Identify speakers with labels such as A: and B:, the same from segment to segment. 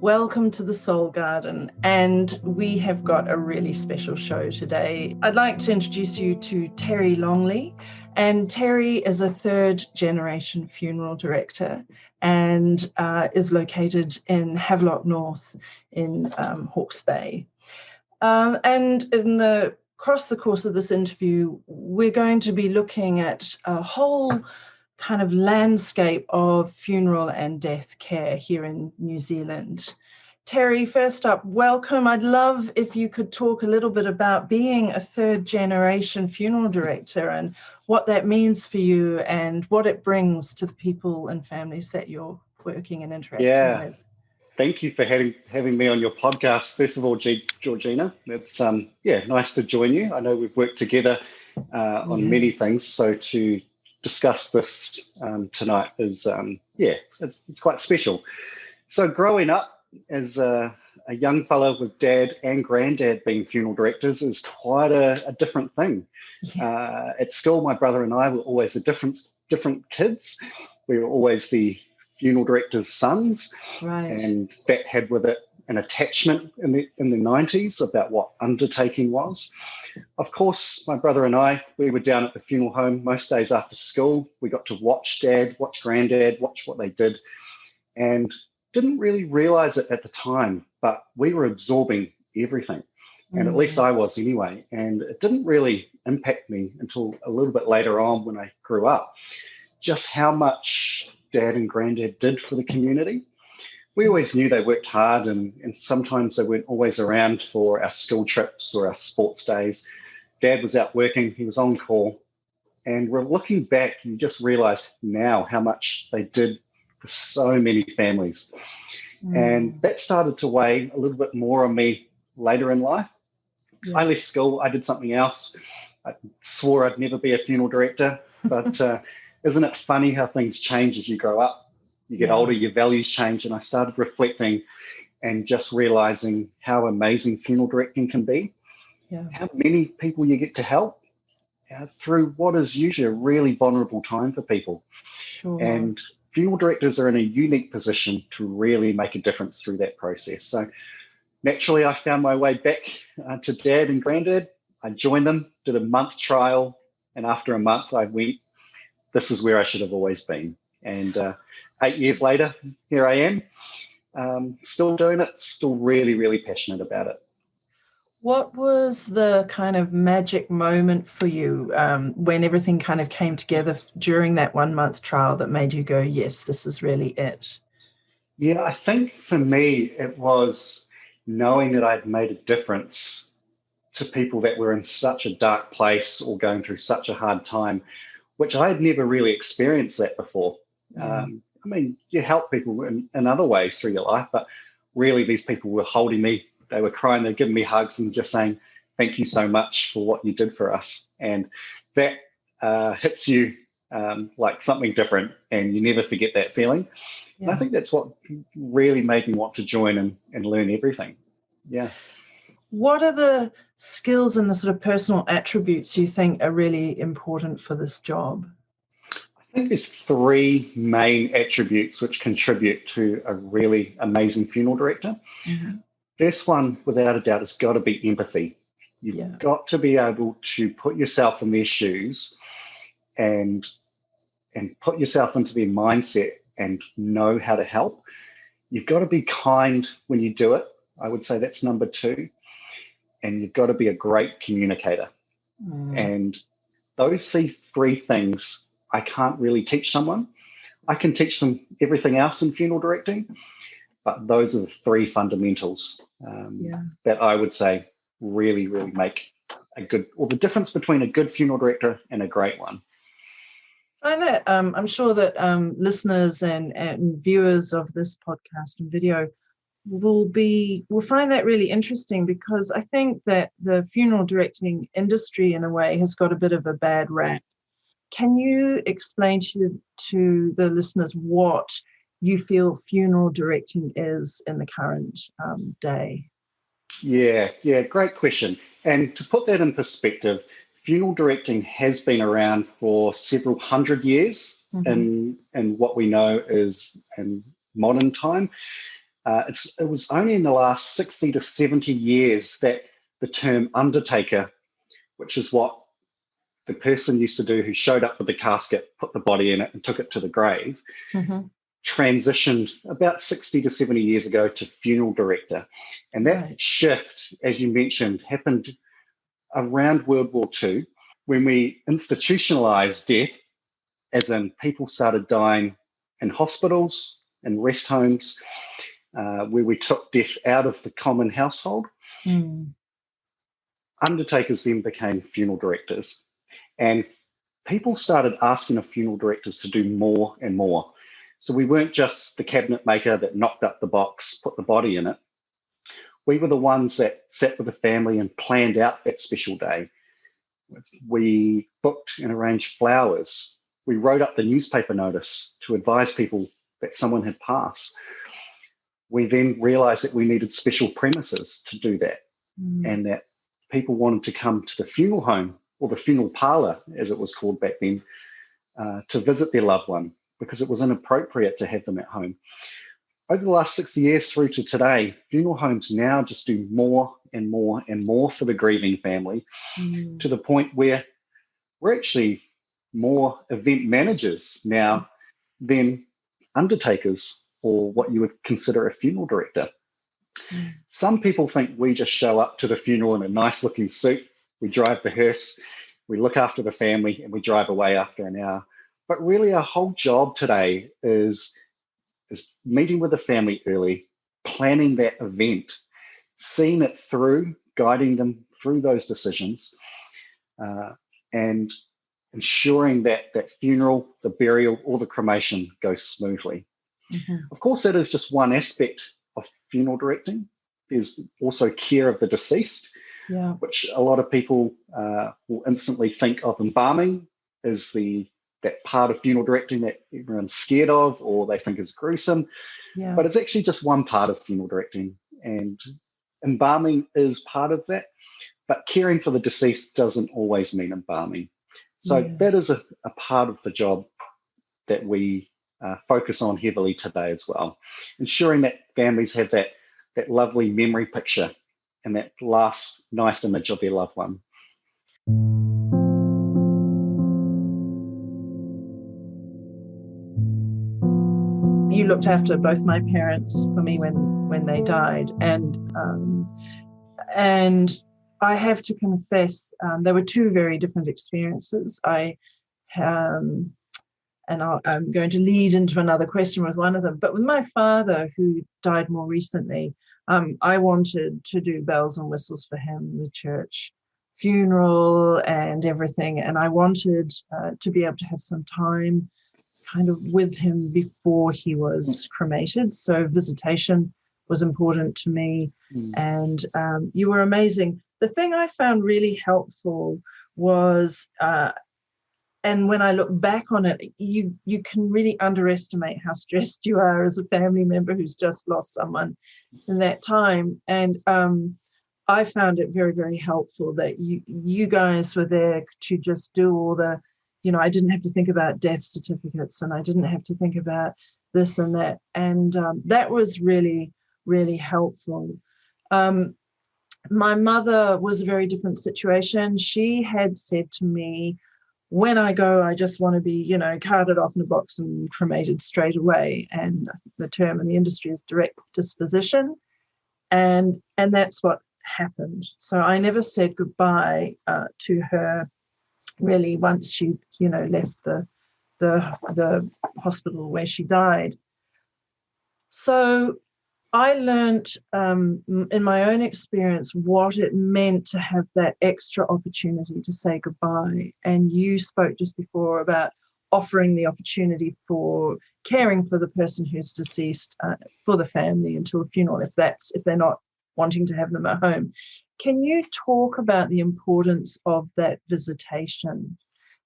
A: Welcome to the Soul Garden, and we have got a really special show today. I'd like to introduce you to Terry Longley, and Terry is a third-generation funeral director and is located in Havelock North in Hawke's Bay. And across the course of this interview, we're going to be looking at a whole kind of landscape of funeral and death care here in New Zealand. Terry, first up, welcome. I'd love if you could talk a little bit about being a third generation funeral director and what that means for you and what it brings to the people and families that you're working and interacting with.
B: Thank you for having me on your podcast. First of all, Georgina, it's nice to join you. I know we've worked together on many things, so to discuss this tonight is it's quite special. So growing up as a young fellow with dad and granddad being funeral directors is quite a different thing. At school, my brother and I were always the different kids. We were always the funeral director's sons, right. And that had with it an attachment in the 90s about what undertaking was. Of course, my brother and I, we were down at the funeral home most days after school. We got to watch Dad, watch Granddad, watch what they did, and didn't really realise it at the time, but we were absorbing everything. And at least I was anyway. And it didn't really impact me until a little bit later on when I grew up, just how much Dad and Granddad did for the community. We always knew they worked hard and sometimes they weren't always around for our school trips or our sports days. Dad was out working, he was on call. And we're looking back, you just realise now how much they did for so many families. And that started to weigh a little bit more on me later in life. I left school, I did something else. I swore I'd never be a funeral director, but isn't it funny how things change as you grow up? You get older, your values change, and I started reflecting and just realising how amazing funeral directing can be, how many people you get to help through what is usually a really vulnerable time for people. Sure. And funeral directors are in a unique position to really make a difference through that process. So naturally, I found my way back to Dad and Granddad. I joined them, did a month trial, and after a month I went, this is where I should have always been. And 8 years later, here I am, still doing it, still really, really passionate about it.
A: What was the kind of magic moment for you when everything kind of came together during that 1 month trial that made you go, yes, this is really it?
B: Yeah, I think for me, it was knowing that I'd made a difference to people that were in such a dark place or going through such a hard time, which I had never really experienced that before. I mean, you help people in other ways through your life, but really these people were holding me, they were crying, they're giving me hugs and just saying, thank you so much for what you did for us. And that hits you like something different and you never forget that feeling. And I think that's what really made me want to join and learn everything. Yeah.
A: What are the skills and the sort of personal attributes you think are really important for this job?
B: I think there's three main attributes which contribute to a really amazing funeral director. First one, without a doubt, has got to be empathy. You've got to be able to put yourself in their shoes and put yourself into their mindset and know how to help. You've got to be kind when you do it. I would say that's number two. And you've got to be a great communicator. And those three things I can't really teach someone. I can teach them everything else in funeral directing, but those are the three fundamentals that I would say really, really make the difference between a good funeral director and a great one.
A: I know that I'm sure that listeners and viewers of this podcast and video will find that really interesting, because I think that the funeral directing industry in a way has got a bit of a bad rap. Can you explain to the listeners what you feel funeral directing is in the current day?
B: Yeah, great question. And to put that in perspective, funeral directing has been around for several hundred years in what we know is in modern time. It was only in the last 60 to 70 years that the term undertaker, which is what the person used to do who showed up with the casket, put the body in it and took it to the grave, transitioned about 60 to 70 years ago to funeral director. And that shift, as you mentioned, happened around World War II when we institutionalized death, as in people started dying in hospitals and rest homes, where we took death out of the common household. Undertakers then became funeral directors. And people started asking of funeral directors to do more and more. So we weren't just the cabinet maker that knocked up the box, put the body in it. We were the ones that sat with the family and planned out that special day. We booked and arranged flowers. We wrote up the newspaper notice to advise people that someone had passed. We then realized that we needed special premises to do that, and that people wanted to come to the funeral home, or the funeral parlour, as it was called back then, to visit their loved one, because it was inappropriate to have them at home. Over the last 60 years through to today, funeral homes now just do more and more and more for the grieving family, to the point where we're actually more event managers now than undertakers, or what you would consider a funeral director. Some people think we just show up to the funeral in a nice looking suit, we drive the hearse, we look after the family, and we drive away after an hour. But really our whole job today is meeting with the family early, planning that event, seeing it through, guiding them through those decisions, and ensuring that that funeral, the burial, or the cremation goes smoothly. Of course, that is just one aspect of funeral directing. There's also care of the deceased, which a lot of people will instantly think of embalming as that part of funeral directing that everyone's scared of, or they think is gruesome. But it's actually just one part of funeral directing, and embalming is part of that. But caring for the deceased doesn't always mean embalming. So that is a part of the job that we focus on heavily today as well, ensuring that families have that lovely memory picture and that last nice image of their loved one.
A: You looked after both my parents for me when they died, and I have to confess, there were two very different experiences. I'm going to lead into another question with one of them. But with my father, who died more recently, I wanted to do bells and whistles for him, the church funeral and everything. And I wanted to be able to have some time kind of with him before he was cremated. So visitation was important to me. And you were amazing. The thing I found really helpful was, and when I look back on it, you can really underestimate how stressed you are as a family member who's just lost someone in that time. And I found it very, very helpful that you guys were there to just do all the, I didn't have to think about death certificates, and I didn't have to think about this and that. And that was really, really helpful. My mother was a very different situation. She had said to me, when I go, I just want to be, carted off in a box and cremated straight away. And the term in the industry is direct disposition. And that's what happened. So I never said goodbye to her really once she, left the hospital where she died. So I learned in my own experience what it meant to have that extra opportunity to say goodbye. And you spoke just before about offering the opportunity for caring for the person who's deceased for the family until the funeral, if they're not wanting to have them at home. Can you talk about the importance of that visitation,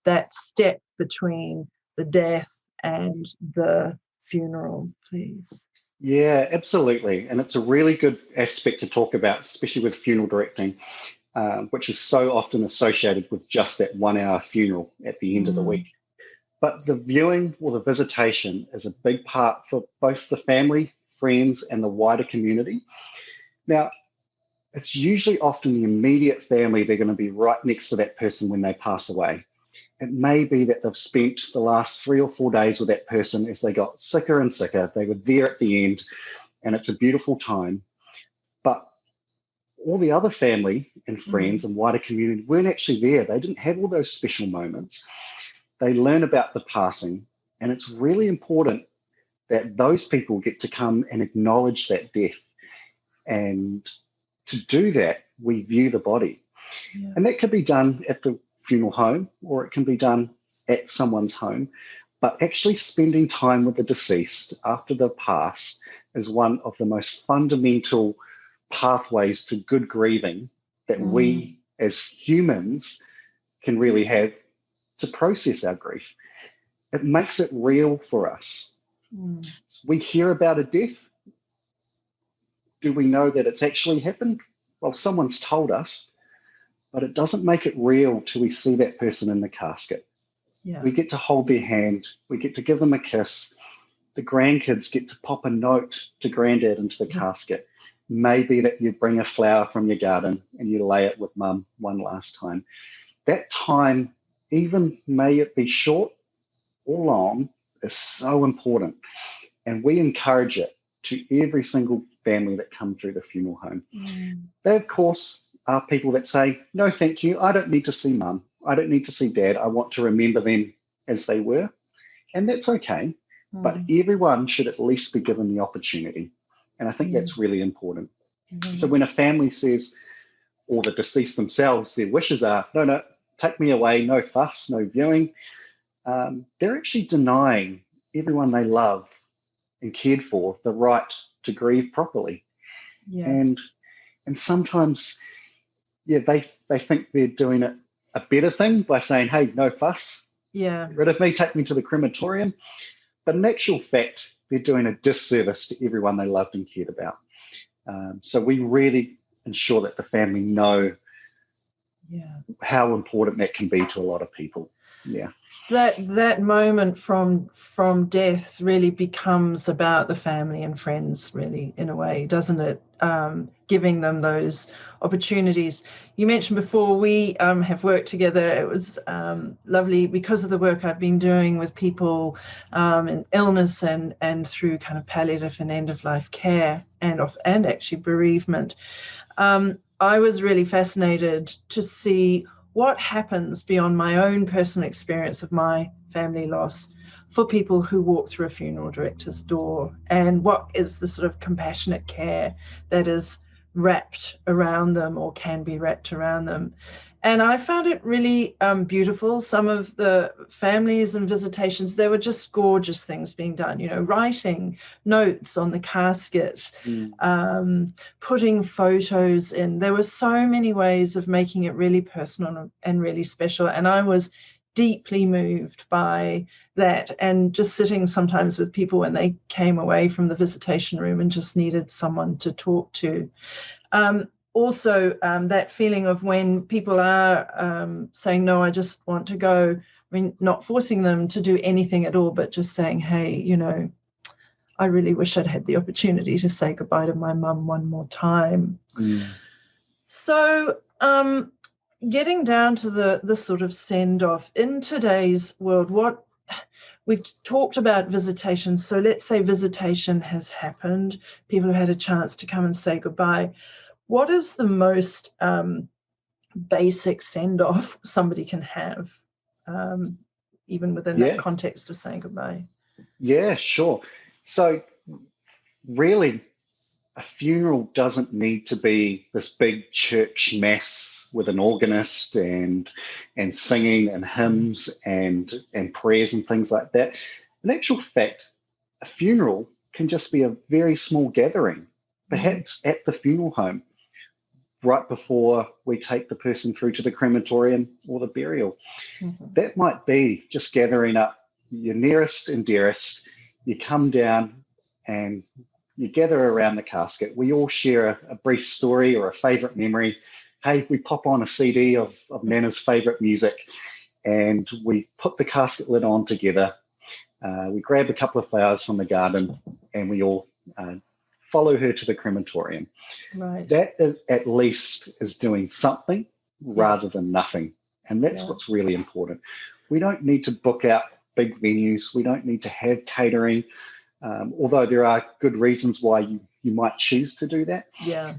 A: that step between the death and the funeral, please?
B: Yeah, absolutely. And it's a really good aspect to talk about, especially with funeral directing, which is so often associated with just that 1 hour funeral at the end of the week. But the viewing or the visitation is a big part for both the family, friends, and the wider community. Now, it's usually often the immediate family. They're going to be right next to that person when they pass away. It may be that they've spent the last 3 or 4 days with that person as they got sicker and sicker. They were there at the end, and it's a beautiful time. But all the other family and friends and wider community weren't actually there. They didn't have all those special moments. They learn about the passing, and it's really important that those people get to come and acknowledge that death. And to do that, we view the body. Yeah. And that could be done at the funeral home, or it can be done at someone's home. But actually spending time with the deceased after they've passed is one of the most fundamental pathways to good grieving that we as humans can really have to process our grief. It makes it real for us. We hear about a death. Do we know that it's actually happened? Well, someone's told us, but it doesn't make it real till we see that person in the casket. Yeah. We get to hold their hand. We get to give them a kiss. The grandkids get to pop a note to granddad into the casket. Maybe that you bring a flower from your garden and you lay it with mum one last time. That time, even may it be short or long, is so important. And we encourage it to every single family that come through the funeral home. They, of course, are people that say, no, thank you. I don't need to see mum. I don't need to see dad. I want to remember them as they were. And that's okay. But everyone should at least be given the opportunity. And I think that's really important. So when a family says, or the deceased themselves, their wishes are, no, take me away, no fuss, no viewing, they're actually denying everyone they love and cared for the right to grieve properly. Yeah. And sometimes, they think they're doing it a better thing by saying, hey, no fuss, get rid of me, take me to the crematorium. But in actual fact, they're doing a disservice to everyone they loved and cared about. So we really ensure that the family know how important that can be to a lot of people. Yeah.
A: That moment from death really becomes about the family and friends, really, in a way, doesn't it? Giving them those opportunities. You mentioned before we have worked together. It was lovely because of the work I've been doing with people in illness and through kind of palliative and end-of-life care and actually bereavement. I was really fascinated to see what happens beyond my own personal experience of my family loss for people who walk through a funeral director's door, and what is the sort of compassionate care that is wrapped around them or can be wrapped around them. And I found it really beautiful. Some of the families and visitations, there were just gorgeous things being done, writing notes on the casket, putting photos in. There were so many ways of making it really personal and really special. And I was deeply moved by that, and just sitting sometimes with people when they came away from the visitation room and just needed someone to talk to. Also, that feeling of when people are saying, no, I just want to go, I mean, not forcing them to do anything at all, but just saying, hey, I really wish I'd had the opportunity to say goodbye to my mum one more time. So getting down to the sort of send off in today's world, what we've talked about visitation. So let's say visitation has happened. People have had a chance to come and say goodbye. What is the most basic send-off somebody can have, even within that context of saying goodbye?
B: Yeah, sure. So really, a funeral doesn't need to be this big church mass with an organist and singing and hymns and prayers and things like that. In actual fact, a funeral can just be a very small gathering, perhaps at the funeral home, right before we take the person through to the crematorium or the burial. That might be just gathering up your nearest and dearest. You come down and you gather around the casket. We all share a brief story or a favourite memory. Hey, we pop on a CD of Nana's favourite music, and we put the casket lid on together. We grab a couple of flowers from the garden, and we all follow her to the crematorium.
A: Right.
B: That at least is doing something rather than nothing. And that's what's really important. We don't need to book out big venues. We don't need to have catering, although there are good reasons why you might choose to do that.
A: Yeah.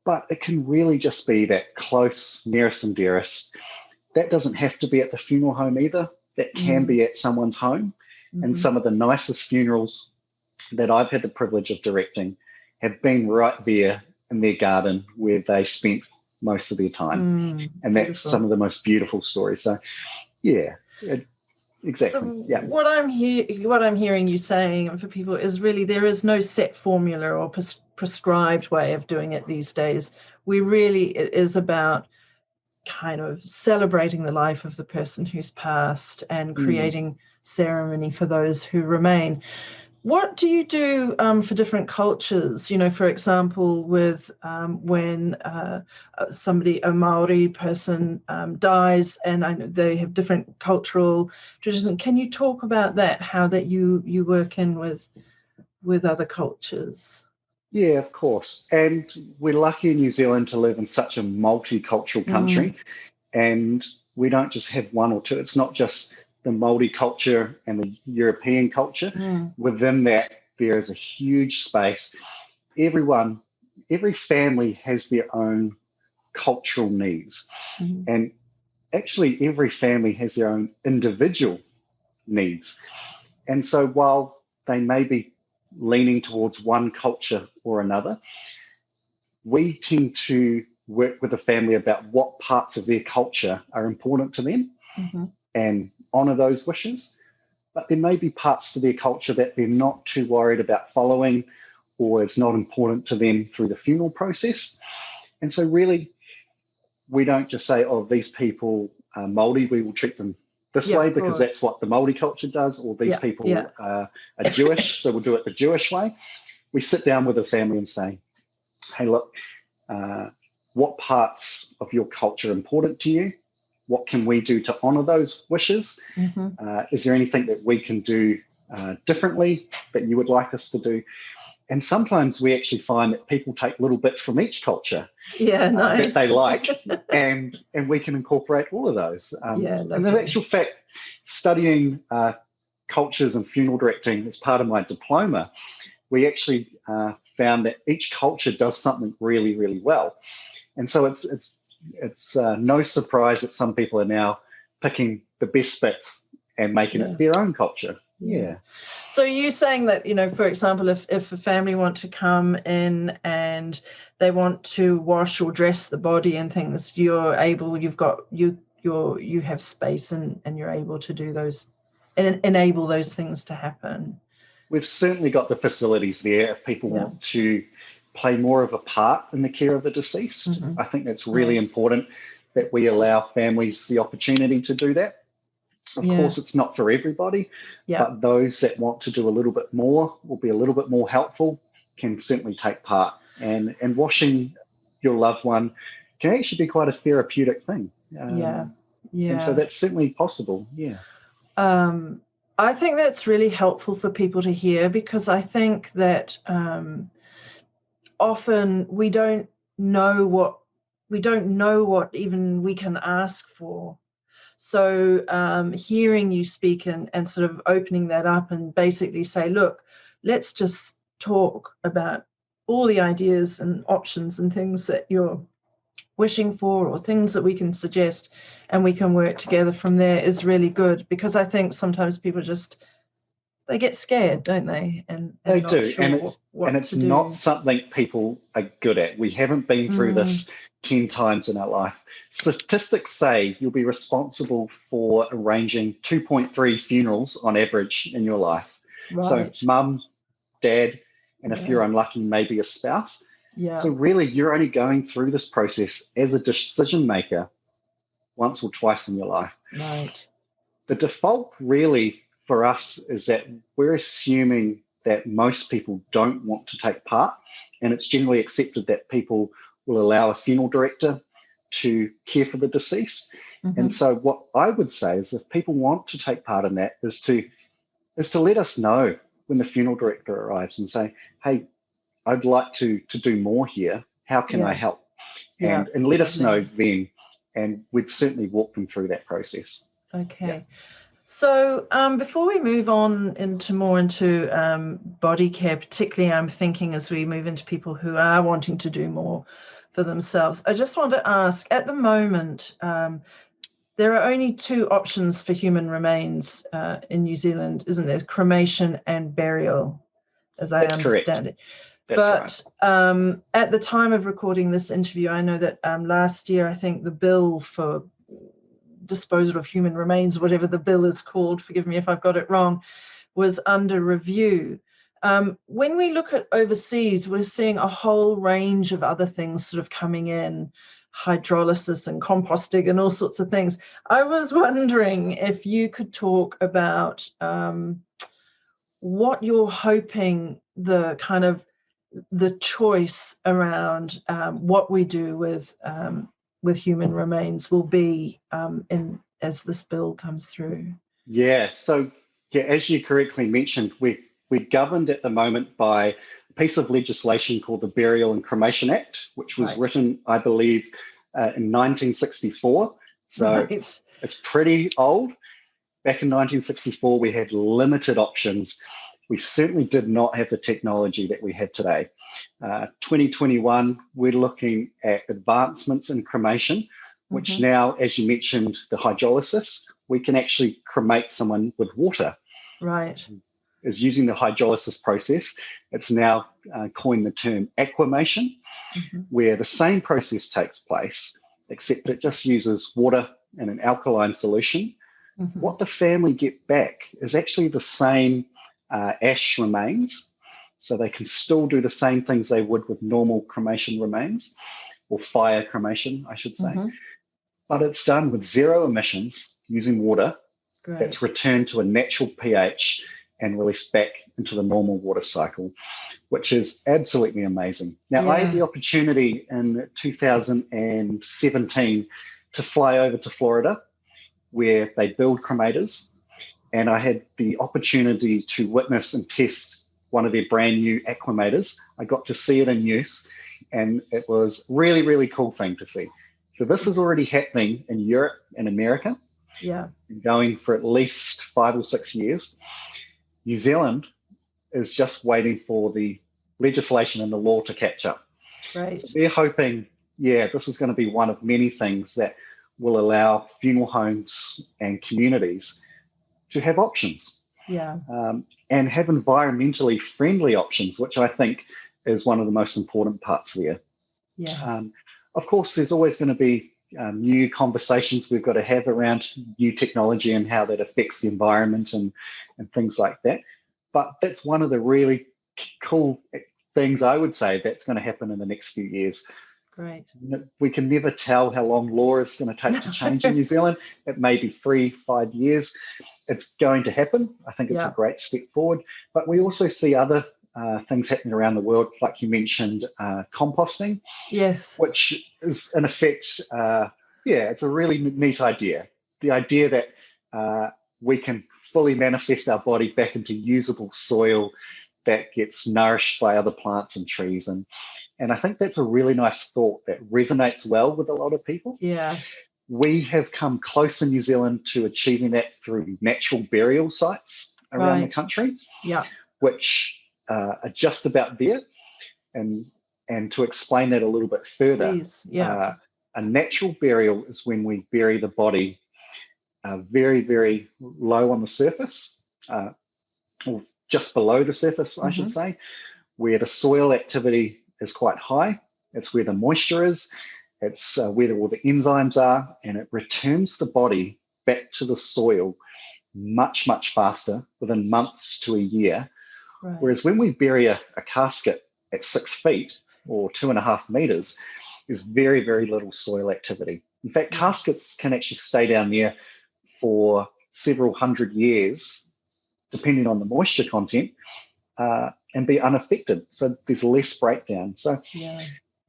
B: But it can really just be that close, nearest and dearest. That doesn't have to be at the funeral home either. That can be at someone's home. And some of the nicest funerals that I've had the privilege of directing have been right there in their garden where they spent most of their time. And that's
A: beautiful.
B: some of the most beautiful stories. So, exactly.
A: So what I'm hearing you saying for people is really there is no set formula or prescribed way of doing it these days. It is about kind of celebrating the life of the person who's passed and creating ceremony for those who remain. What do you do for different cultures? For example, with when a Maori person dies, and I know they have different cultural traditions. Can you talk about that? How that you work in with other cultures?
B: Yeah, of course. And we're lucky in New Zealand to live in such a multicultural country, and we don't just have one or two. It's not just the Māori culture and the European culture. Within that, there is a huge space. Every family has their own cultural needs. And actually, every family has their own individual needs. And so while they may be leaning towards one culture or another, we tend to work with the family about what parts of their culture are important to them and honour those wishes. But there may be parts to their culture that they're not too worried about following, or it's not important to them through the funeral process. And so really, we don't just say, oh, these people are Māori, we will treat them this way because that's what the Māori culture does, or these people are Jewish, so we'll do it the Jewish way. We sit down with the family and say, hey, look, what parts of your culture are important to you? What can we do to honour those wishes? Is there anything that we can do differently that you would like us to do? And sometimes we actually find that people take little bits from each culture that they like, and we can incorporate all of those. And in actual fact, studying cultures and funeral directing as part of my diploma, we actually found that each culture does something really, really well. And so it's no surprise that some people are now picking the best bits and making it their own culture. Yeah.
A: So you're saying that, for example, if a family want to come in and they want to wash or dress the body and things, you have space and you're able to do those and enable those things to happen.
B: We've certainly got the facilities there if people want to play more of a part in the care of the deceased. I think that's really important that we allow families the opportunity to do that. Of course, it's not for everybody, but those that want to do a little bit more or be a little bit more helpful can certainly take part. And washing your loved one can actually be quite a therapeutic thing. And so that's certainly possible. Yeah.
A: I think that's really helpful for people to hear, because I think that often we don't know what even we can ask for. So hearing you speak and sort of opening that up and basically say, look, let's just talk about all the ideas and options and things that you're wishing for, or things that we can suggest, and we can work together from there, is really good. Because I think sometimes people they get scared, don't they? And
B: they
A: not
B: do.
A: Sure
B: and it's not something people are good at. We haven't been through this 10 times in our life. Statistics say you'll be responsible for arranging 2.3 funerals on average in your life.
A: Right.
B: So mum, dad, and if you're unlucky, maybe a spouse.
A: Yeah.
B: So really, you're only going through this process as a decision maker once or twice in your life.
A: Right.
B: The default really for us is that we're assuming that most people don't want to take part, and it's generally accepted that people will allow a funeral director to care for the deceased. And so what I would say is, if people want to take part in that, is to let us know when the funeral director arrives and say, hey, I'd like to do more here. How can I help?
A: Yeah.
B: And let us know then, and we'd certainly walk them through that process.
A: Okay. So before we move on into body care, particularly I'm thinking as we move into people who are wanting to do more for themselves, I just want to ask, at the moment, there are only two options for human remains in New Zealand, isn't there? Cremation and burial, as I understand it.
B: That's
A: right. At the time of recording this interview, I know that last year, I think the bill for disposal of human remains, whatever the bill is called, forgive me if I've got it wrong, was under review. When we look at overseas, we're seeing a whole range of other things sort of coming in, hydrolysis and composting and all sorts of things. I was wondering if you could talk about what you're hoping the choice around what we do with human remains will be as this bill comes through.
B: Yeah. So, as you correctly mentioned, we're governed at the moment by a piece of legislation called the Burial and Cremation Act, which was written, I believe, in 1964. So it's pretty old. Back in 1964, we had limited options. We certainly did not have the technology that we have today. 2021, we're looking at advancements in cremation, which now, as you mentioned, the hydrolysis, we can actually cremate someone with water.
A: Right.
B: Is using the hydrolysis process. It's now coined the term aquamation, where the same process takes place, except it just uses water and an alkaline solution. What the family get back is actually the same ash remains, so they can still do the same things they would with normal cremation remains, or fire cremation, I should say. But it's done with zero emissions using water. That's returned to a natural pH and released back into the normal water cycle, which is absolutely amazing. Now, I had the opportunity in 2017 to fly over to Florida, where they build cremators, and I had the opportunity to witness and test one of their brand new aquamators. I got to see it in use, and it was really, really cool thing to see. So this is already happening in Europe and America.
A: Yeah.
B: Going for at least 5 or 6 years. New Zealand is just waiting for the legislation and the law to catch up.
A: Right.
B: So they're hoping, this is going to be one of many things that will allow funeral homes and communities to have options.
A: Yeah.
B: And have environmentally friendly options, which I think is one of the most important parts there.
A: Yeah.
B: Of course, there's always going to be new conversations we've got to have around new technology and how that affects the environment and things like that. But that's one of the really cool things I would say that's going to happen in the next few years.
A: Great.
B: We can never tell how long law is going to take to change in New Zealand. It may be 3-5 years. It's going to happen. I think it's a great step forward. But we also see other things happening around the world, like you mentioned, composting.
A: Yes.
B: Which is, in effect, it's a really neat idea. The idea that we can fully manifest our body back into usable soil that gets nourished by other plants and trees. And I think that's a really nice thought that resonates well with a lot of people.
A: Yeah.
B: We have come close in New Zealand to achieving that through natural burial sites around the country, which are just about there. And to explain that a little bit further,
A: please, a
B: natural burial is when we bury the body very, very low on the surface, or just below the surface, I should say, where the soil activity is quite high. It's where the moisture is. It's where all the enzymes are, and it returns the body back to the soil much, much faster, within months to a year. Right. Whereas when we bury a casket at 6 feet or 2.5 meters, there's very, very little soil activity. In fact, caskets can actually stay down there for several hundred years, depending on the moisture content, and be unaffected. So there's less breakdown. So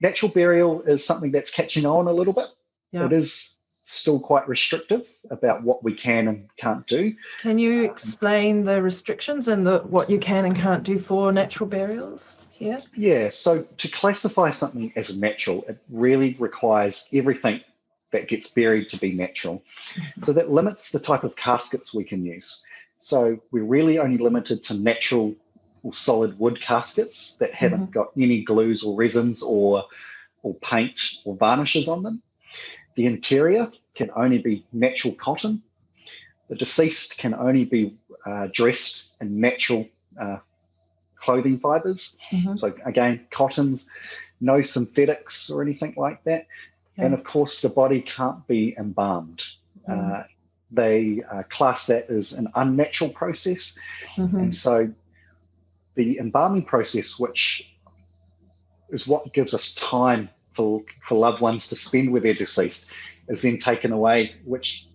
B: natural burial is something that's catching on a little bit. It is still quite restrictive about what we can and can't do.
A: Can you explain the restrictions and what you can and can't do for natural burials? here?
B: Yeah, so to classify something as natural, it really requires everything that gets buried to be natural. So that limits the type of caskets we can use. So we're really only limited to natural or solid wood caskets that haven't got any glues or resins or paint or varnishes on them. The interior can only be natural cotton. The deceased can only be dressed in natural clothing fibers. So again, cottons, no synthetics or anything like that. Yeah. And of course, the body can't be embalmed. They class that as an unnatural process. And so the embalming process, which is what gives us time for loved ones to spend with their deceased, is then taken away, which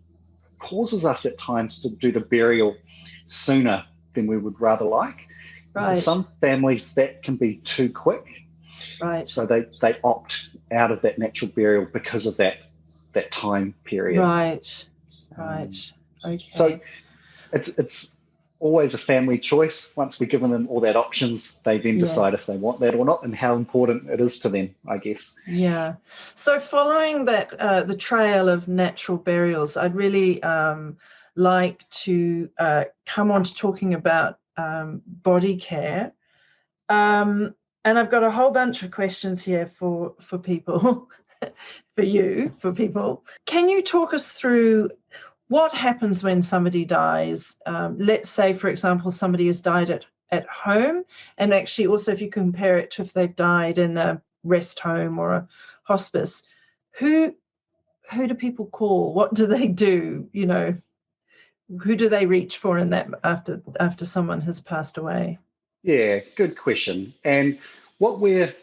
B: causes us at times to do the burial sooner than we would rather like. Right. For some families, that can be too quick. Right. So they opt out of that natural burial because of that time period.
A: Right. Right. Okay.
B: So it's always a family choice. Once we've given them all that options, they then decide if they want that or not, and how important it is to them, I guess.
A: Yeah. So following that, the trail of natural burials, I'd really like to come on to talking about body care. And I've got a whole bunch of questions here for people, for people. Can you talk us through what happens when somebody dies? Let's say, for example, somebody has died at home, and actually also if you compare it to if they've died in a rest home or a hospice, who do people call? What do they do? You know, who do they reach for in that after someone has passed away?
B: Yeah, good question. And what we're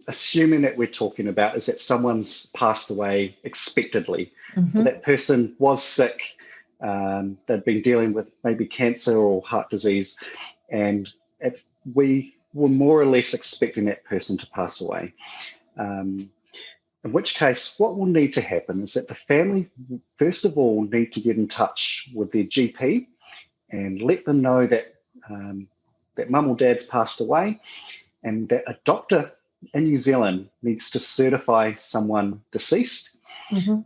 B: assuming that we're talking about is that someone's passed away expectedly. So that person was sick, they'd been dealing with maybe cancer or heart disease, and we were more or less expecting that person to pass away. In which case, what will need to happen is that the family, first of all, need to get in touch with their GP and let them know that that mum or dad's passed away, and that a doctor in New Zealand needs to certify someone deceased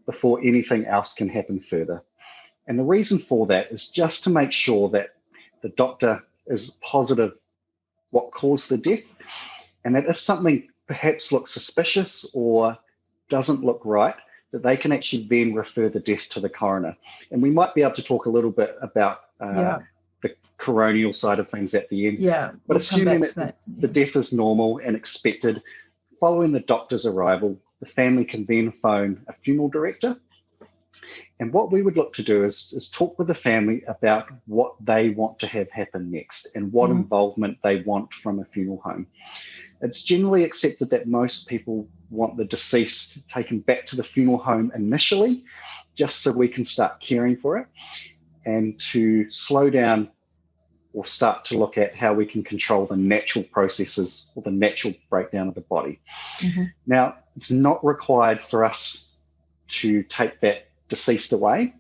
B: before anything else can happen further. And the reason for that is just to make sure that the doctor is positive what caused the death, and that if something perhaps looks suspicious or doesn't look right, that they can actually then refer the death to the coroner. And we might be able to talk a little bit about the coronial side of things at the end.
A: Yeah,
B: but assuming that the death is normal and expected, following the doctor's arrival, the family can then phone a funeral director. And what we would look to do is talk with the family about what they want to have happen next and what involvement they want from a funeral home. It's generally accepted that most people want the deceased taken back to the funeral home initially, just so we can start caring for it, and to slow down or start to look at how we can control the natural processes or the natural breakdown of the body. Now, it's not required for us to take that deceased away.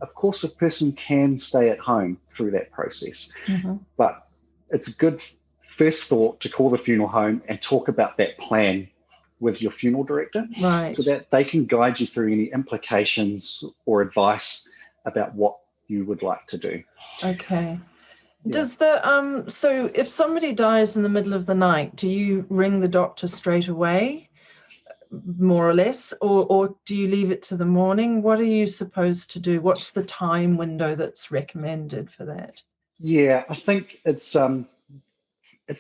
B: Of course, a person can stay at home through that process, but it's a good first thought to call the funeral home and talk about that plan with your funeral director, so that they can guide you through any implications or advice about what you would like to do.
A: Okay. Yeah. Does the so if somebody dies in the middle of the night, do you ring the doctor straight away, more or less, or do you leave it to the morning? What are you supposed to do? What's the time window that's recommended for that?
B: Yeah, I think it's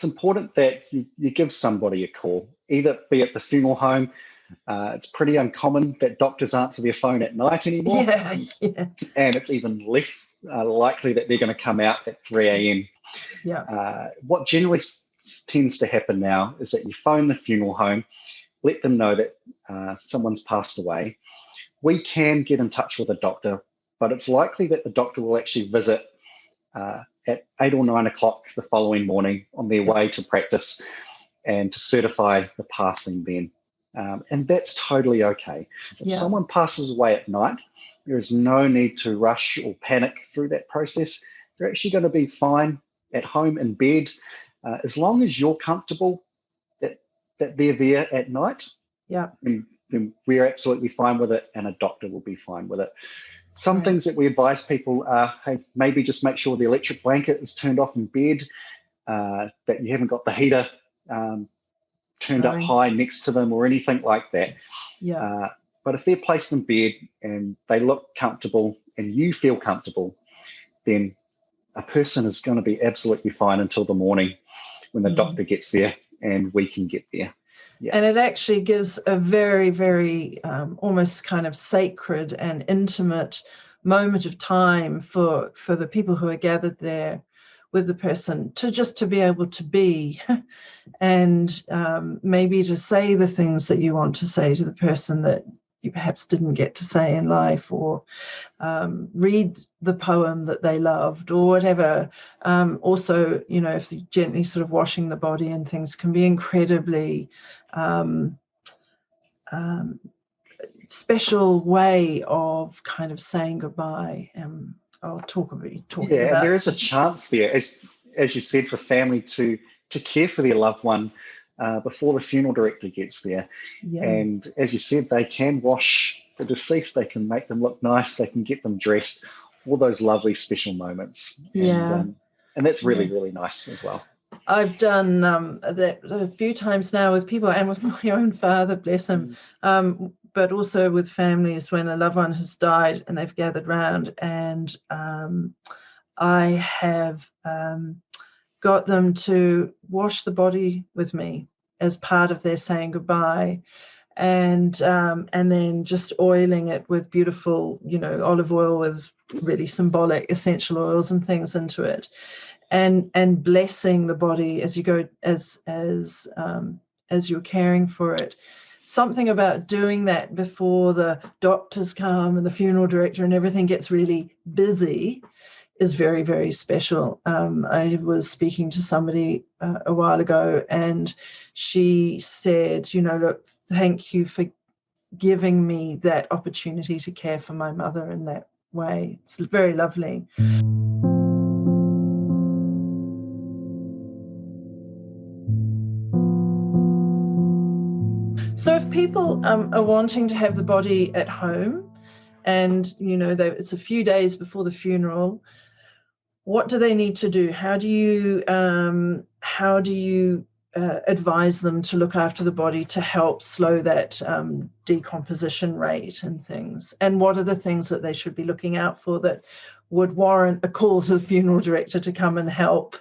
B: important that you give somebody a call, either be at the funeral home. It's pretty uncommon that doctors answer their phone at night anymore.
A: Yeah.
B: And it's even less likely that they're going to come out at 3 a.m.
A: Yeah.
B: What generally tends to happen now is that you phone the funeral home, let them know that someone's passed away. We can get in touch with a doctor, but it's likely that the doctor will actually visit at 8 or 9 o'clock the following morning on their way to practice and to certify the passing then. And that's totally okay. If someone passes away at night, there is no need to rush or panic through that process. They're actually going to be fine at home in bed. As long as you're comfortable that they're there at night,
A: Yeah.
B: then we're absolutely fine with it, and a doctor will be fine with it. Some things that we advise people are, hey, maybe just make sure the electric blanket is turned off in bed, that you haven't got the heater turned up high next to them or anything like that.
A: Yeah.
B: But if they're placed in bed and they look comfortable and you feel comfortable, then a person is going to be absolutely fine until the morning when the doctor gets there and we can get there. Yeah.
A: And it actually gives a very, very almost kind of sacred and intimate moment of time for the people who are gathered there with the person to be able to be and maybe to say the things that you want to say to the person that you perhaps didn't get to say in life, or read the poem that they loved or whatever. Also, if you're gently sort of washing the body and things can be incredibly special way of kind of saying goodbye. I'll talking about.
B: There is a chance there, as you said, for family to care for their loved one before the funeral director gets there. Yeah. And as you said, they can wash the deceased, they can make them look nice, they can get them dressed, all those lovely special moments.
A: Yeah.
B: And that's really, really nice as well.
A: I've done that a few times now with people, and with my own father, bless him, but also with families when a loved one has died and they've gathered round, and I have got them to wash the body with me as part of their saying goodbye, and then just oiling it with beautiful, olive oil with really symbolic essential oils and things into it, and blessing the body as you go, as you're caring for it. Something about doing that before the doctors come and the funeral director and everything gets really busy is very, very special. I was speaking to somebody a while ago, and she said, look, thank you for giving me that opportunity to care for my mother in that way. It's very lovely. So if people are wanting to have the body at home, and it's a few days before the funeral, what do they need to do? How do you advise them to look after the body to help slow that decomposition rate and things? And what are the things that they should be looking out for that would warrant a call to the funeral director to come and help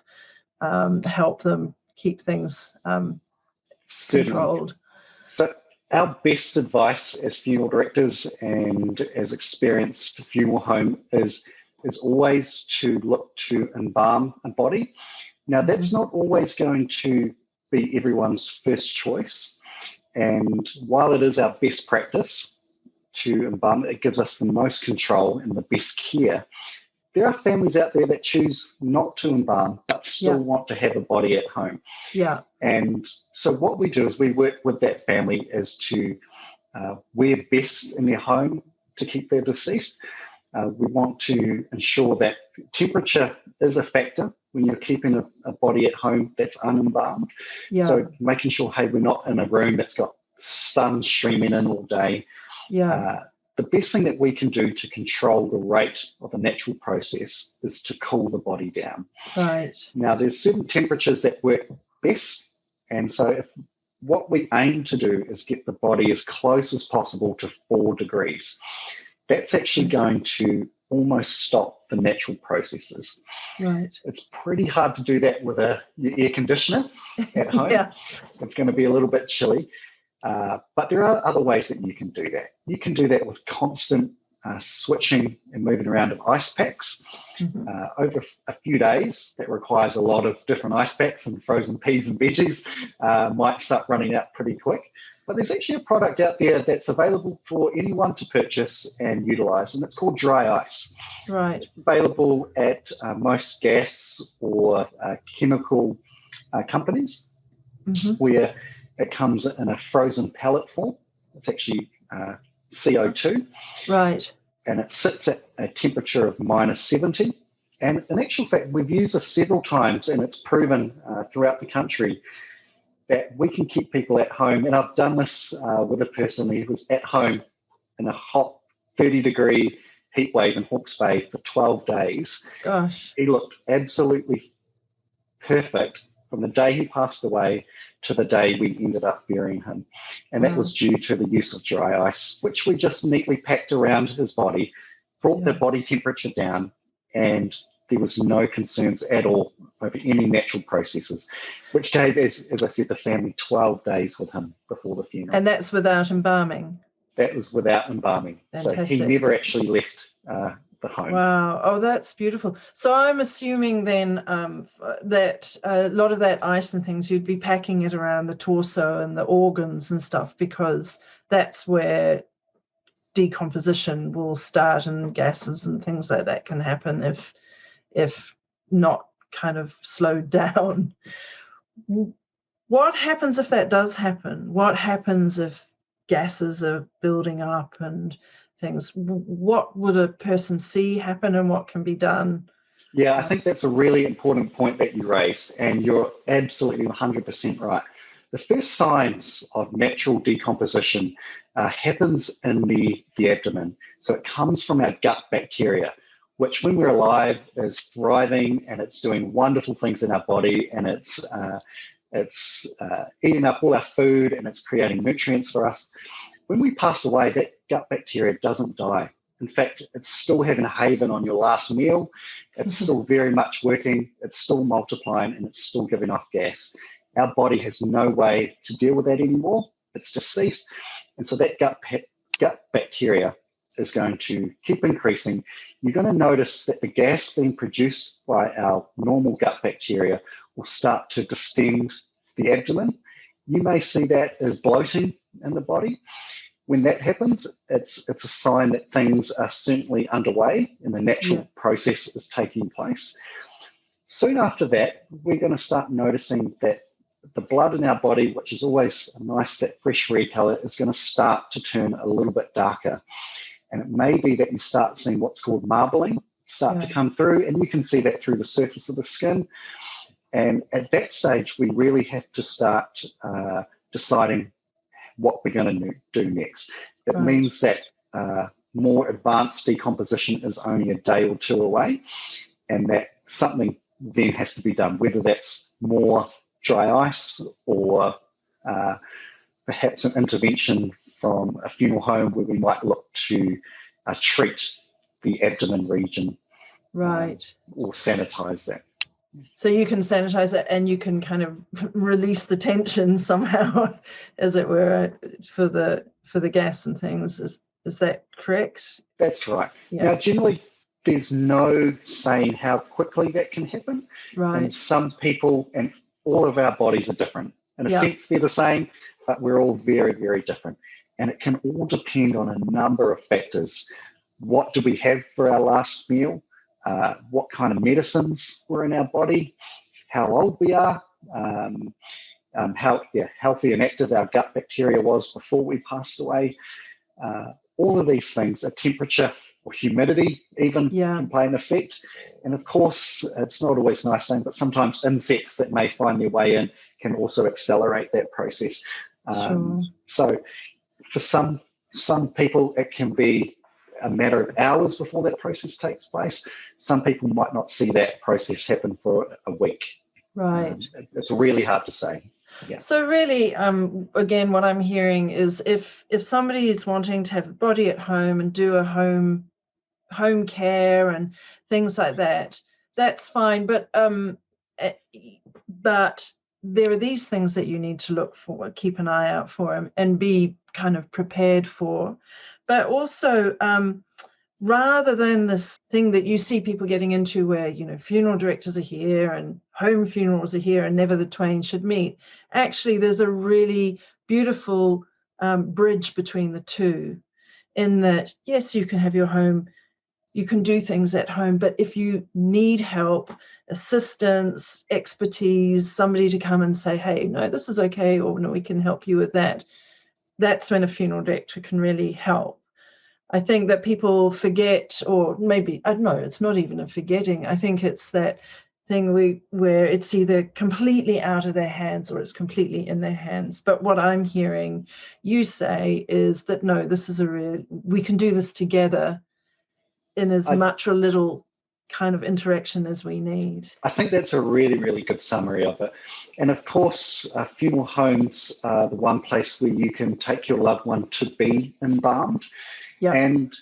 A: them keep things controlled?
B: So our best advice as funeral directors and as experienced funeral home is always to look to embalm a body. Now, that's not always going to be everyone's first choice. And while it is our best practice to embalm, it gives us the most control and the best care. There are families out there that choose not to embalm, but still want to have a body at home.
A: Yeah.
B: And so what we do is we work with that family as to where best in their home to keep their deceased. We want to ensure that temperature is a factor when you're keeping a body at home that's unembalmed.
A: Yeah.
B: So making sure, hey, we're not in a room that's got sun streaming in all day.
A: Yeah.
B: The best thing that we can do to control the rate of the natural process is to cool the body down.
A: Right.
B: Now, there's certain temperatures that work best. And so what we aim to do is get the body as close as possible to 4 degrees. That's actually going to almost stop the natural processes.
A: Right.
B: It's pretty hard to do that with your air conditioner at home.
A: Yeah.
B: It's going to be a little bit chilly. But there are other ways that you can do that. You can do that with constant switching and moving around of ice packs. Over a few days. That requires a lot of different ice packs, and frozen peas and veggies might start running out pretty quick. But there's actually a product out there that's available for anyone to purchase and utilize, and it's called dry ice.
A: Right.
B: It's available at most gas or chemical companies, where it comes in a frozen pellet form. It's actually CO2.
A: Right.
B: And it sits at a temperature of -70. And in actual fact, we've used this several times, and it's proven throughout the country that we can keep people at home. And I've done this with a person who was at home in a hot 30-degree heat wave in Hawke's Bay for 12 days.
A: Gosh.
B: He looked absolutely perfect from the day he passed away to the day we ended up burying him. And that was due to the use of dry ice, which we just neatly packed around his body, brought the body temperature down, and there was no concerns at all over any natural processes, which gave, as I said, the family 12 days with him before the funeral.
A: And that's without embalming?
B: That was without embalming.
A: Fantastic.
B: So he never actually left the home.
A: Wow. Oh, that's beautiful. So I'm assuming then that a lot of that ice and things, you'd be packing it around the torso and the organs and stuff, because that's where decomposition will start and gases and things like that can happen if not kind of slowed down. What happens if that does happen? What happens if gases are building up and things? What would a person see happen and what can be done?
B: Yeah, I think that's a really important point that you raised, and you're absolutely 100% right. The first signs of natural decomposition happens in the abdomen. So it comes from our gut bacteria, which when we're alive is thriving and it's doing wonderful things in our body, and it's eating up all our food and it's creating nutrients for us. When we pass away, that gut bacteria doesn't die. In fact, it's still having a haven on your last meal. It's still very much working. It's still multiplying, and it's still giving off gas. Our body has no way to deal with that anymore. It's just ceased. And so that gut bacteria is going to keep increasing. You're going to notice that the gas being produced by our normal gut bacteria will start to distend the abdomen. You may see that as bloating in the body. When that happens, it's a sign that things are certainly underway and the natural process is taking place. Soon after that, we're going to start noticing that the blood in our body, which is always a nice, that fresh red colour, is going to start to turn a little bit darker. And it may be that you start seeing what's called marbling start to come through, and you can see that through the surface of the skin. And at that stage, we really have to start deciding what we're going to do next. It means that more advanced decomposition is only a day or two away, and that something then has to be done, whether that's more dry ice or perhaps an intervention from a funeral home where we might look to treat the abdomen region, or sanitize that.
A: So you can sanitize it and you can kind of release the tension somehow, as it were, for the gas and things. Is that correct?
B: That's right. Now, generally, there's no saying how quickly that can happen.
A: Right.
B: And some people, and all of our bodies are different. In a sense, they're the same, but we're all very, very different. And it can all depend on a number of factors. What do we have for our last meal? What kind of medicines were in our body? How old we are? How healthy and active our gut bacteria was before we passed away. All of these things, a temperature or humidity even can play an effect. And of course, it's not always a nice thing, but sometimes insects that may find their way in can also accelerate that process. So for some people, it can be a matter of hours before that process takes place. Some people might not see that process happen for a week.
A: Right.
B: It's really hard to say. Yeah.
A: So really, again, what I'm hearing is if somebody is wanting to have a body at home and do a home care and things like that, that's fine. But there are these things that you need to look for, keep an eye out for, and be kind of prepared for. But also, rather than this thing that you see people getting into where, funeral directors are here and home funerals are here and never the twain should meet, actually, there's a really beautiful bridge between the two, in that, yes, you can have your home, you can do things at home, but if you need help, assistance, expertise, somebody to come and say, hey, no, this is okay, or no, we can help you with that, that's when a funeral director can really help. I think that people forget, or maybe, I don't know, it's not even a forgetting. I think it's that thing where it's either completely out of their hands or it's completely in their hands. But what I'm hearing you say is that no, this is we can do this together in as much or little kind of interaction as we need.
B: I think that's a really, really good summary of it. And of course, funeral homes are the one place where you can take your loved one to be embalmed.
A: Yeah.
B: And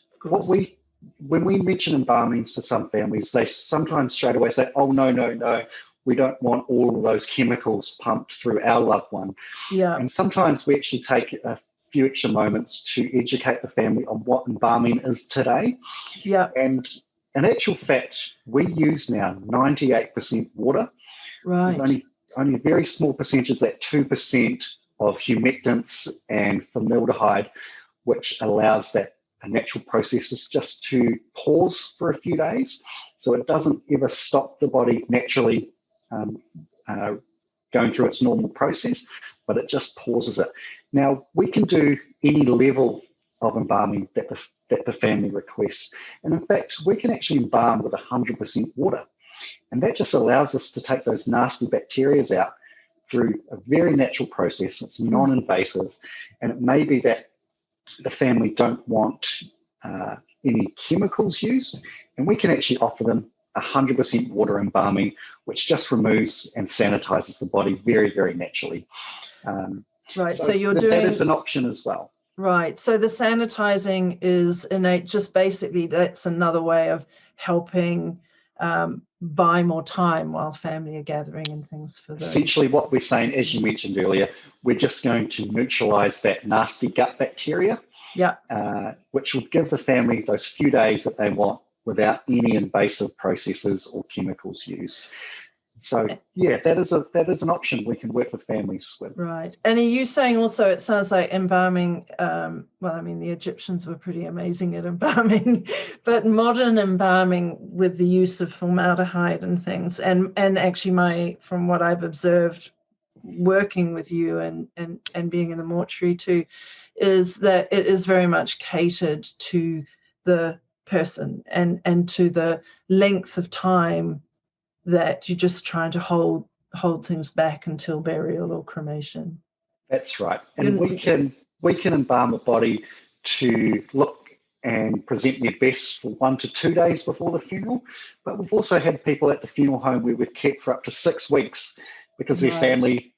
B: when we mention embalmings to some families, they sometimes straight away say, oh, no, we don't want all of those chemicals pumped through our loved one.
A: Yeah.
B: And sometimes we actually take a few extra moments to educate the family on what embalming is today.
A: Yeah.
B: And in actual fact, we use now 98% water.
A: Right.
B: With only a very small percentage, that 2% of humectants and formaldehyde, which allows that natural processes just to pause for a few days. So it doesn't ever stop the body naturally going through its normal process, but it just pauses it. Now, we can do any level of embalming that the family requests. And in fact, we can actually embalm with 100% water. And that just allows us to take those nasty bacteria out through a very natural process. It's non-invasive. And it may be that the family don't want any chemicals used, and we can actually offer them 100% water embalming, which just removes and sanitizes the body very, very naturally.
A: Right, so you're doing...
B: That is an option as well.
A: Right, so the sanitizing is innate, just basically that's another way of helping buy more time while family are gathering and things for those.
B: Essentially what we're saying, as you mentioned earlier, we're just going to neutralize that nasty gut bacteria, which will give the family those few days that they want without any invasive processes or chemicals used. So, yeah, that is an option we can work with families with.
A: Right. And are you saying also, it sounds like embalming, well, I mean, the Egyptians were pretty amazing at embalming, but modern embalming with the use of formaldehyde and things, and actually from what I've observed working with you and being in the mortuary too, is that it is very much catered to the person and to the length of time that you're just trying to hold things back until burial or cremation.
B: That's right. And we can embalm a body to look and present their best for 1 to 2 days before the funeral. But we've also had people at the funeral home where we've kept for up to 6 weeks because their family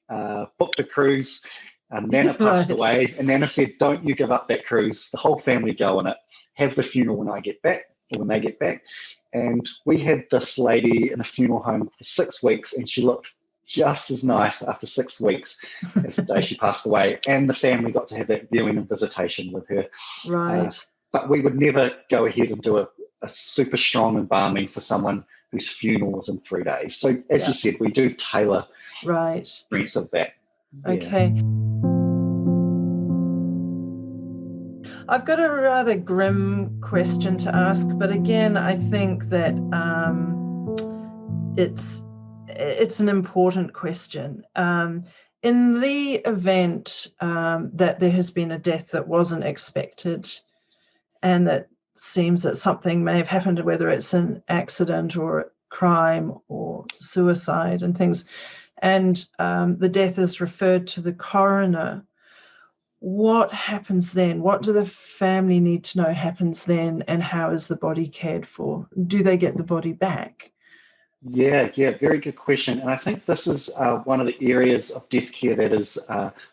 B: booked a cruise. Nana passed away, and Nana said, don't you give up that cruise. The whole family go on it. Have the funeral when I get back, or when they get back. And we had this lady in a funeral home for 6 weeks, and she looked just as nice after 6 weeks as the day she passed away. And the family got to have that viewing and visitation with her.
A: Right.
B: But we would never go ahead and do a super strong embalming for someone whose funeral was in 3 days. So as you said, we do tailor strength of that.
A: Okay. I've got a rather grim question to ask, but again, I think that it's an important question. In the event that there has been a death that wasn't expected, and that seems that something may have happened, whether it's an accident or a crime or suicide and things, and the death is referred to the coroner, what happens then? What do the family need to know happens then, and how is the body cared for? Do they get the body back?
B: Yeah, very good question. And I think this is one of the areas of death care that is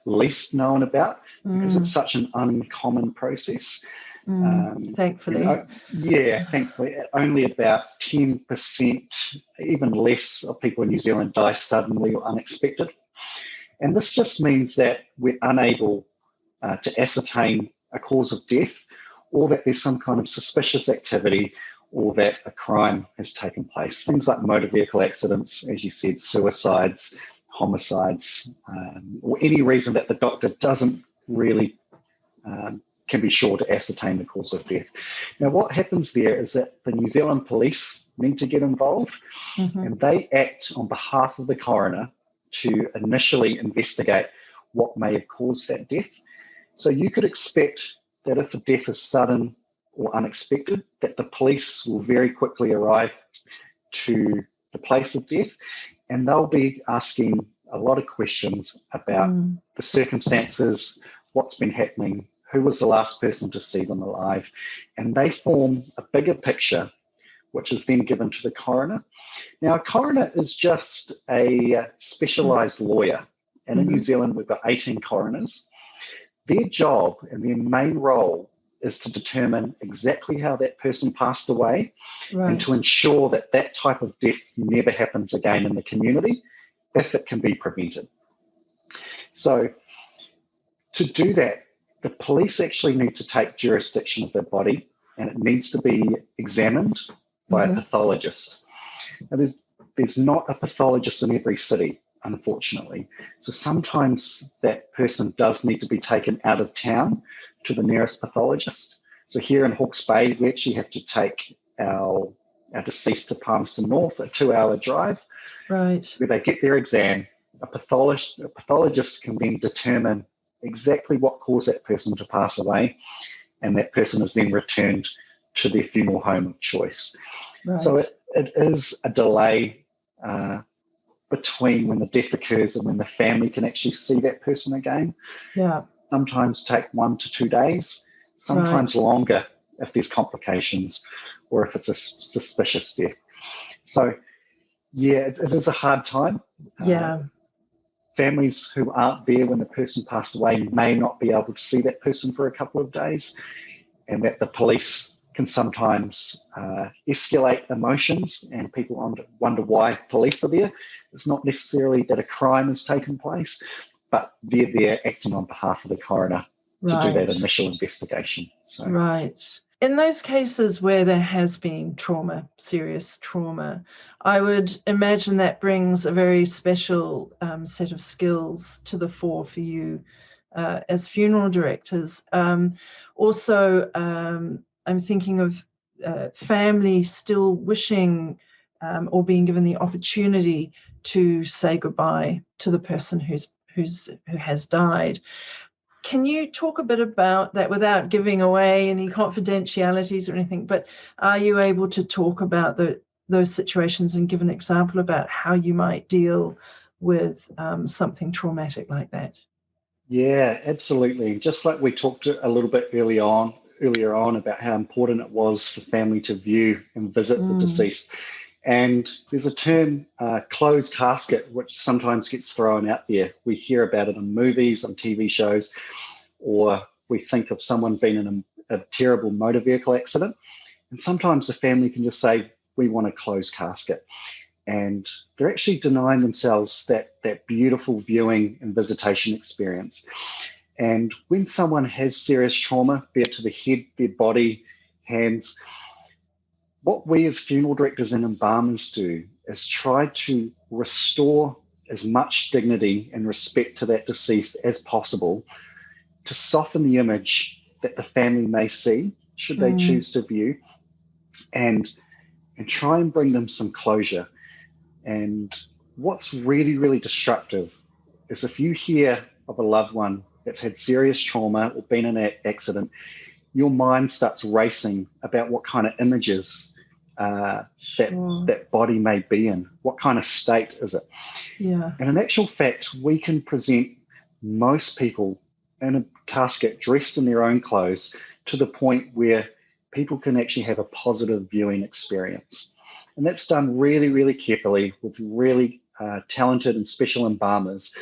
B: least known about because it's such an uncommon process.
A: Thankfully.
B: Thankfully. Only about 10%, even less, of people in New Zealand die suddenly or unexpected. And this just means that we're unable to ascertain a cause of death, or that there's some kind of suspicious activity, or that a crime has taken place. Things like motor vehicle accidents, as you said, suicides, homicides, or any reason that the doctor doesn't really can be sure to ascertain the cause of death. Now, what happens there is that the New Zealand police need to get involved, and they act on behalf of the coroner to initially investigate what may have caused that death. So you could expect that if a death is sudden or unexpected, that the police will very quickly arrive to the place of death, and they'll be asking a lot of questions about the circumstances, what's been happening, who was the last person to see them alive, and they form a bigger picture, which is then given to the coroner. Now, a coroner is just a specialised lawyer, and in New Zealand we've got 18 coroners. Their job and their main role is to determine exactly how that person passed away, and to ensure that that type of death never happens again in the community if it can be prevented. So to do that, the police actually need to take jurisdiction of their body, and it needs to be examined by a pathologist. Now, there's not a pathologist in every city, unfortunately. So sometimes that person does need to be taken out of town to the nearest pathologist. So here in Hawke's Bay, we actually have to take our deceased to Palmerston North, a 2-hour drive, where they get their exam. A pathologist can then determine exactly what caused that person to pass away, and that person is then returned to their funeral home of choice. So it is a delay between when the death occurs and when the family can actually see that person again. Sometimes take 1 to 2 days, sometimes longer if there's complications or if it's a suspicious death. So, it is a hard time. Families who aren't there when the person passed away may not be able to see that person for a couple of days, and that the police can sometimes escalate emotions, and people wonder why police are there. It's not necessarily that a crime has taken place, but they're there acting on behalf of the coroner to do that initial investigation. So.
A: In those cases where there has been trauma, serious trauma, I would imagine that brings a very special set of skills to the fore for you as funeral directors. Also, I'm thinking of family still wishing or being given the opportunity to say goodbye to the person who has died. Can you talk a bit about that without giving away any confidentialities or anything? But are you able to talk about those situations and give an example about how you might deal with something traumatic like that?
B: Yeah, absolutely. Just like we talked a little bit earlier on about how important it was for family to view and visit the deceased. And there's a term, closed casket, which sometimes gets thrown out there. We hear about it in movies, on TV shows, or we think of someone being in a terrible motor vehicle accident. And sometimes the family can just say, we want a closed casket. And they're actually denying themselves that beautiful viewing and visitation experience. And when someone has serious trauma, be it to the head, their body, hands, what we as funeral directors and embalmers do is try to restore as much dignity and respect to that deceased as possible, to soften the image that the family may see, should they choose to view, and try and bring them some closure. And what's really, really destructive is if you hear of a loved one that's had serious trauma or been in an accident, your mind starts racing about what kind of images that body may be in. What kind of state is it? And in actual fact, we can present most people in a casket dressed in their own clothes to the point where people can actually have a positive viewing experience. And that's done really, really carefully with really talented and special embalmers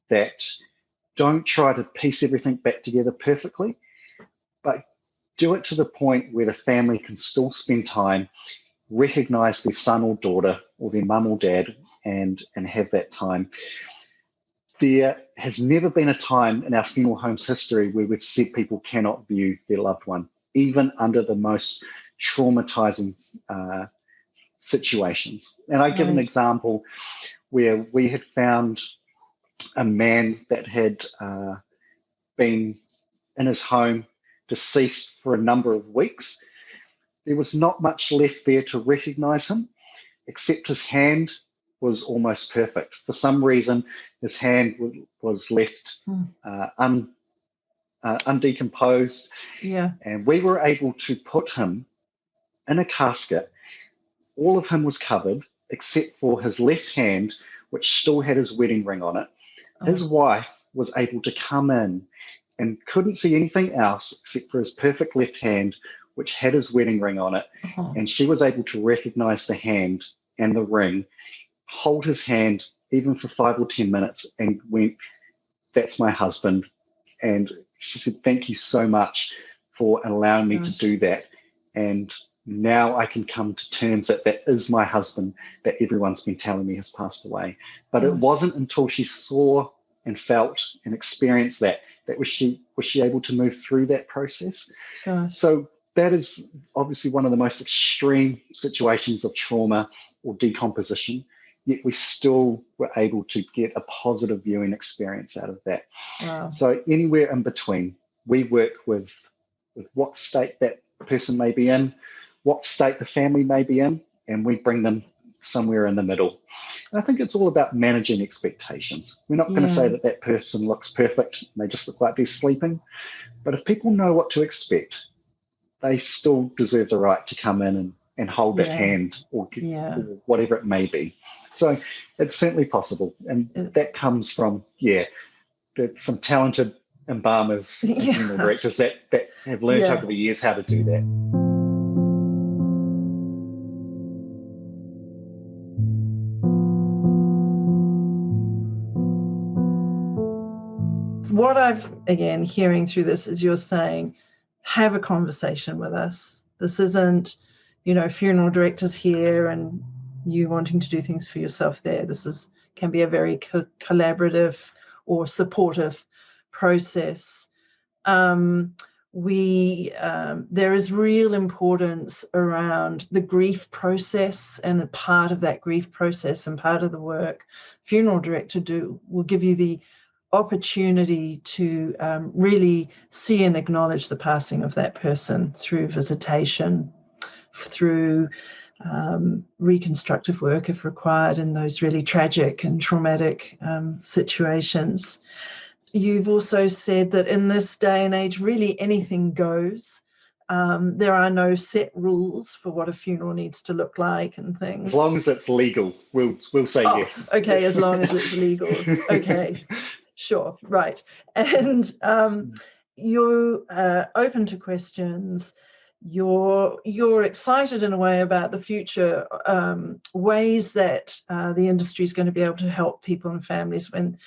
B: that don't try to piece everything back together perfectly, but do it to the point where the family can still spend time, recognize their son or daughter or their mum or dad, and have that time. There has never been a time in our funeral home's history where we've said people cannot view their loved one, even under the most traumatizing situations. And I give an example where we had found a man that had been in his home deceased for a number of weeks. There was not much left there to recognize him, except his hand was almost perfect. For some reason, his hand was left undecomposed. And we were able to put him in a casket. All of him was covered, except for his left hand, which still had his wedding ring on it. His wife was able to come in and couldn't see anything else except for his perfect left hand, which had his wedding ring on it. And she was able to recognize the hand and the ring, hold his hand even for 5 or 10 minutes, and went, "That's my husband." And she said, "Thank you so much for allowing me to do that. And now I can come to terms that that is my husband that everyone's been telling me has passed away." But it wasn't until she saw and felt and experienced that was she able to move through that process. So that is obviously one of the most extreme situations of trauma or decomposition, yet we still were able to get a positive viewing experience out of that. So anywhere in between, we work with what state that person may be in, what state the family may be in, and we bring them somewhere in the middle. And I think it's all about managing expectations. We're not going to say that that person looks perfect and they just look like they're sleeping. But if people know what to expect, they still deserve the right to come in and hold that hand or whatever it may be. So it's certainly possible. And that comes from, some talented embalmers and funeral directors that have learned over the years how to do that.
A: What I've, again, hearing through this is you're saying, have a conversation with us. This isn't, funeral directors here and you wanting to do things for yourself there. This can be a very collaborative or supportive process. There is real importance around the grief process, and a part of that grief process and part of the work funeral director will give you the opportunity to really see and acknowledge the passing of that person through visitation, through reconstructive work if required in those really tragic and traumatic situations. You've also said that in this day and age, really anything goes. There are no set rules for what a funeral needs to look like and things.
B: As long as it's legal, we'll say yes.
A: Okay, as long as it's legal. Okay, sure, right. And you're open to questions. You're excited in a way about the future ways that the industry is going to be able to help people and families when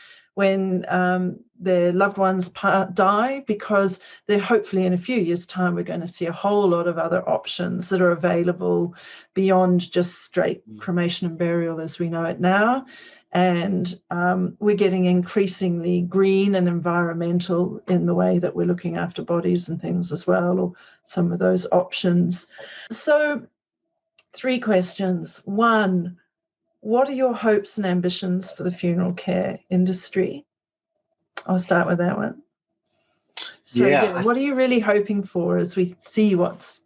A: their loved ones die, because they're hopefully in a few years' time we're going to see a whole lot of other options that are available beyond just straight cremation and burial as we know it now. And we're getting increasingly green and environmental in the way that we're looking after bodies and things as well, or some of those options. So 3 questions. 1, what are your hopes and ambitions for the funeral care industry? I'll start with that one. So what are you really hoping for as we see what's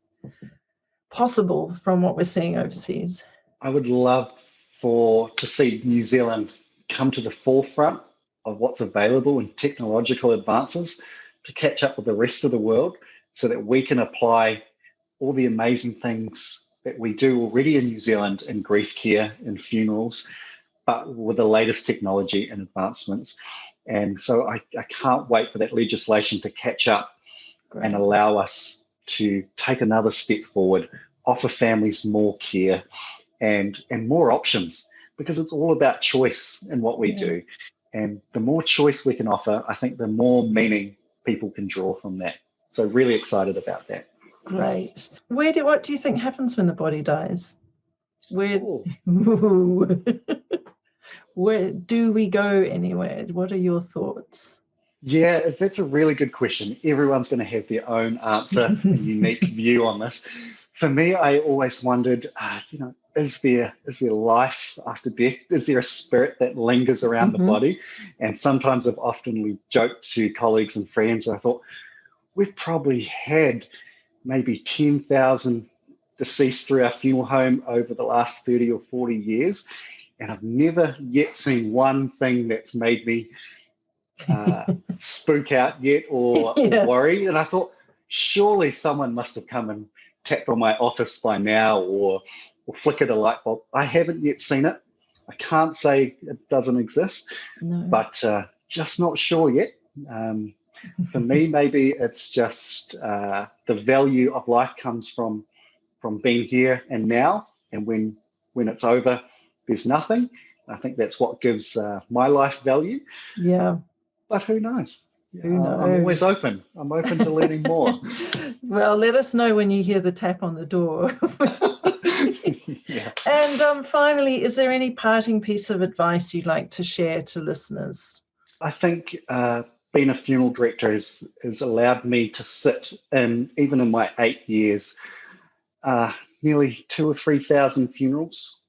A: possible from what we're seeing overseas?
B: I would love to see New Zealand come to the forefront of what's available in technological advances to catch up with the rest of the world, so that we can apply all the amazing things that we do already in New Zealand in grief care and funerals, but with the latest technology and advancements. And so I can't wait for that legislation to catch up and allow us to take another step forward, offer families more care and more options, because it's all about choice in what we do. And the more choice we can offer, I think the more meaning people can draw from that. So really excited about that.
A: Great. What do you think happens when the body dies? Where do we go anywhere? What are your thoughts?
B: Yeah, that's a really good question. Everyone's going to have their own answer and unique view on this. For me, I always wondered, is there life after death? Is there a spirit that lingers around the body? And sometimes I've often joked to colleagues and friends, I thought, we've probably had maybe 10,000 deceased through our funeral home over the last 30 or 40 years. And I've never yet seen one thing that's made me spook out yet or worry. And I thought, surely someone must have come and tapped on my office by now, or or flickered a light bulb. I haven't yet seen it. I can't say it doesn't exist, but just not sure yet. For me, maybe it's just the value of life comes from being here and now, and when it's over, there's nothing. I think that's what gives my life value.
A: Yeah.
B: But who knows?
A: Who knows?
B: I'm always open. I'm open to learning more.
A: Well, let us know when you hear the tap on the door.
B: Yeah.
A: And finally, is there any parting piece of advice you'd like to share to listeners?
B: I think being a funeral director has allowed me to sit in, even in my 8 years, nearly 2,000 or 3,000 funerals.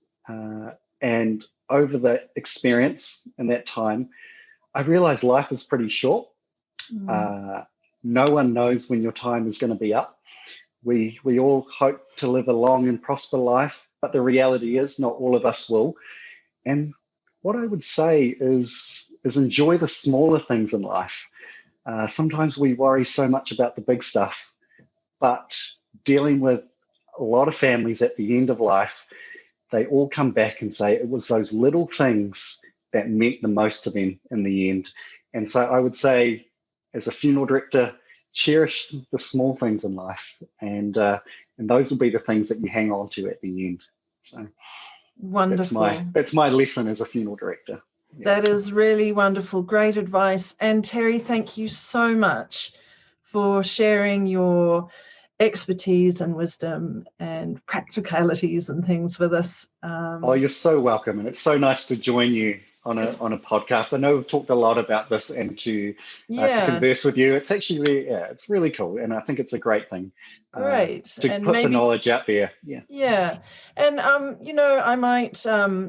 B: And over the experience in that time, I realized life is pretty short. No one knows when your time is going to be up. We all hope to live a long and prosper life, but the reality is not all of us will. And what I would say is enjoy the smaller things in life. Sometimes we worry so much about the big stuff, but dealing with a lot of families at the end of life, they all come back and say it was those little things that meant the most to them in the end. And so I would say, as a funeral director, cherish the small things in life, and those will be the things that you hang on to at the end. So
A: wonderful.
B: That's my lesson as a funeral director. Yeah.
A: That is really wonderful. Great advice. And Terry, thank you so much for sharing your expertise and wisdom and practicalities and things with us.
B: You're so welcome, and it's so nice to join you on a podcast. I know we've talked a lot about this, and to converse with you. It's actually it's really cool, and I think it's a great thing.
A: Great.
B: To
A: and
B: put the knowledge out there.
A: Yeah. And I might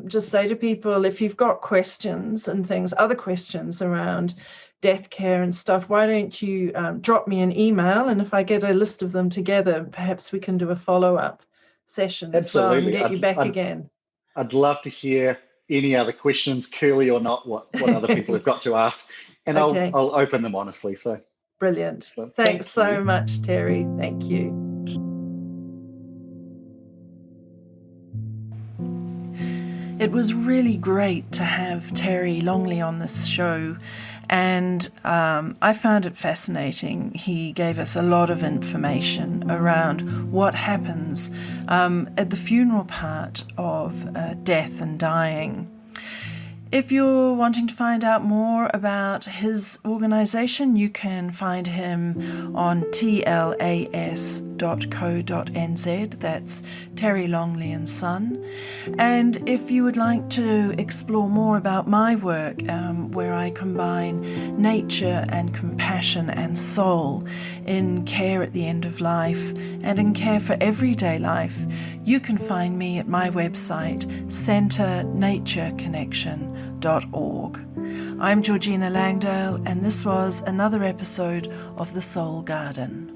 A: just say to people, if you've got questions and things, other questions around death care and stuff, why don't you drop me an email, and if I get a list of them together, perhaps we can do a follow-up session as well and get you back again.
B: I'd love to hear any other questions, curly or not, what other people have got to ask, and
A: Okay.
B: I'll open them honestly. So
A: brilliant. So thanks so much, Terry. Thank you. It was really great to have Terry Longley on this show, and I found it fascinating. He gave us a lot of information around what happens at the funeral part of death and dying. If you're wanting to find out more about his organisation, you can find him on tlas.co.nz. That's Terry Longley and Son. And if you would like to explore more about my work, where I combine nature and compassion and soul in care at the end of life and in care for everyday life, you can find me at my website, centernatureconnection.org. I'm Georgina Langdale, and this was another episode of The Soul Garden.